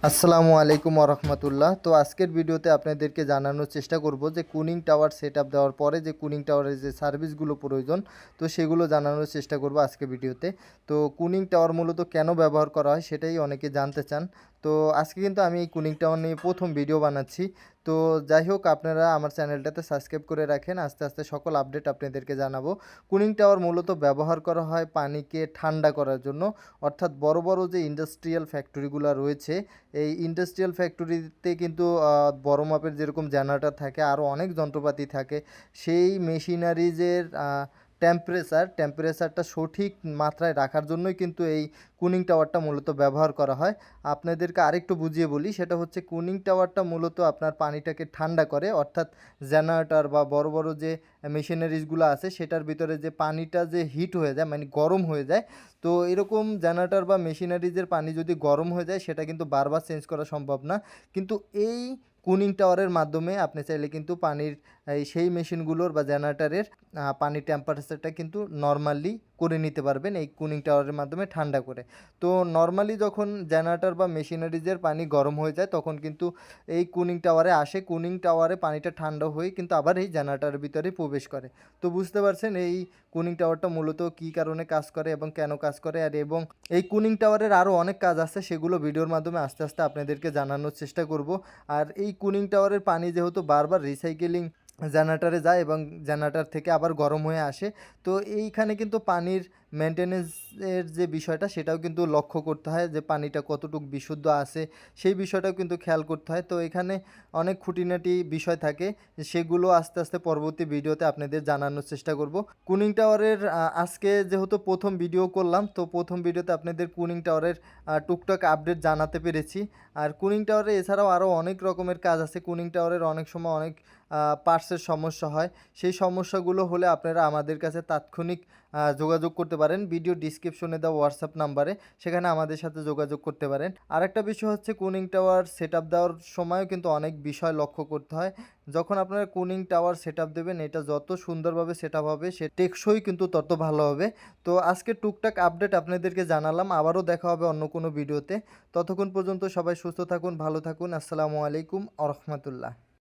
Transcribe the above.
আসসালামু আলাইকুম ওরহমতুল্লাহ। তো আজকের ভিডিওতে আপনাদেরকে জানানোর চেষ্টা করব যে কুলিং টাওয়ার সেটআপ দেওয়ার পরে যে কুলিং টাওয়ারের যে সার্ভিসগুলো প্রয়োজন, তো সেগুলো জানানোর চেষ্টা করব আজকের ভিডিওতে। তো কুলিং টাওয়ার মূলত কেন ব্যবহার করা হয় সেটাই অনেকে জানতে চান। তো আজকে কিন্তু আমি এই কুলিং টাওয়ার নিয়ে প্রথম ভিডিও বানাচ্ছি। তো যাই হোক, আপনারা আমার চ্যানেলটাতে সাবস্ক্রাইব করে রাখেন, আস্তে আস্তে সকল আপডেট আপনাদেরকে জানাবো। কুলিং টাওয়ার মূলত ব্যবহার করা হয় পানিকে ঠান্ডা করার জন্য, অর্থাৎ বড় বড় যে ইন্ডাস্ট্রিয়াল ফ্যাক্টরিগুলো রয়েছে, এই ইন্ডাস্ট্রিয়াল ফ্যাক্টরিতে কিন্তু বড় মাপের যেরকম জেনারেটর থাকে, আরও অনেক যন্ত্রপাতি থাকে। সেই মেশিনারিজের টেম্পারেচারটা সঠিক মাত্রায় রাখার জন্যই কিন্তু এই কুলিং টাওয়ারটা মূলত ব্যবহার করা হয়। আপনাদেরকে আরেকটু বুঝিয়ে বলি, সেটা হচ্ছে কুলিং টাওয়ারটা মূলত আপনার পানিটাকে ঠান্ডা করে, অর্থাৎ জেনারেটর বা বড় বড় যে মেশিনারিজগুলো আছে সেটার ভিতরে যে পানিটা যে হিট হয়ে যায়, মানে গরম হয়ে যায়। তো এরকম জেনারেটর বা মেশিনারিজের পানি যদি গরম হয়ে যায়, সেটা কিন্তু বারবার চেঞ্জ করা সম্ভব না। কিন্তু এই কুলিং টাওয়ারের মাধ্যমে আপনি চাইলে কিন্তু পানির সেই মেশিনগুলোর বা জেনারেটরের পানির টেম্পারেচারটা কিন্তু নর্মালি করে নিতে পারবেন এই কুলিং টাওয়ারের মাধ্যমে ঠান্ডা করে। তো নর্মালি যখন জেনারেটর বা মেশিনারিজের পানি গরম হয়ে যায়, তখন কিন্তু এই কুলিং টাওয়ারে আসে, কুলিং টাওয়ারে পানিটা ঠান্ডা হয়ে কিন্তু আবার এই জেনারেটরের ভিতরে প্রবেশ করে। তো বুঝতে পারছেন এই কুলিং টাওয়ারটা মূলত কী কারণে কাজ করে এবং কেন কাজ করে। এবং এই কুলিং টাওয়ারের আরও অনেক কাজ আছে, সেগুলো ভিডিওর মাধ্যমে আস্তে আস্তে আপনাদেরকে জানানোর চেষ্টা করব। আর এই কুলিং টাওয়ারের পানি যেহেতু বারবার রিসাইকেলিং জেনারেটরে যায় এবং জেনারেটর থেকে আবার গরম হয়ে আসে, তো এইখানে কিন্তু পানির মেনটেনেন্সের যে বিষয়টা সেটাও কিন্তু লক্ষ্য করতে হয়, যে পানিটা কতটুকু বিশুদ্ধ আছে সেই বিষয়টাও কিন্তু খেয়াল করতে হয়। তো এখানে অনেক খুঁটিনাটি বিষয় থাকে, সেগুলো আস্তে আস্তে পরবর্তী ভিডিওতে আপনাদের জানানোর চেষ্টা করব। কুলিং টাওয়ারের আজকে যেহেতু প্রথম ভিডিও করলাম, তো প্রথম ভিডিওতে আপনাদের কুলিং টাওয়ারের টুকটাক আপডেট জানাতে পেরেছি। আর কুলিং টাওয়ারে এছাড়াও আরও অনেক রকমের কাজ আছে। কুলিং টাওয়ারের অনেক সময় অনেক পার্টসের সমস্যা হয়, সেই সমস্যাগুলো হলে আপনারা আমাদের কাছে তাৎক্ষণিক যোগাযোগ করতে পারেন ভিডিও ডিসক্রিপশনে দেওয়া হোয়াটসঅ্যাপ নাম্বারে, সেখানে আমাদের সাথে যোগাযোগ করতে পারেন। আরেকটা বিষয় হচ্ছে, কুলিং টাওয়ার সেট আপ দেওয়ার সময়ও কিন্তু অনেক বিষয় লক্ষ্য করতে হয়। যখন আপনারা কুলিং টাওয়ার সেট আপ দেবেন, এটা যত সুন্দরভাবে সেট আপ হবে, সে টেকসই কিন্তু তত ভালো হবে। তো আজকে টুকটাক আপডেট আপনাদেরকে জানালাম, আবারও দেখা হবে অন্য কোনো ভিডিওতে। ততক্ষণ পর্যন্ত সবাই সুস্থ থাকুন, ভালো থাকুন। আসসালামু আলাইকুম আ রহমতুল্লাহ।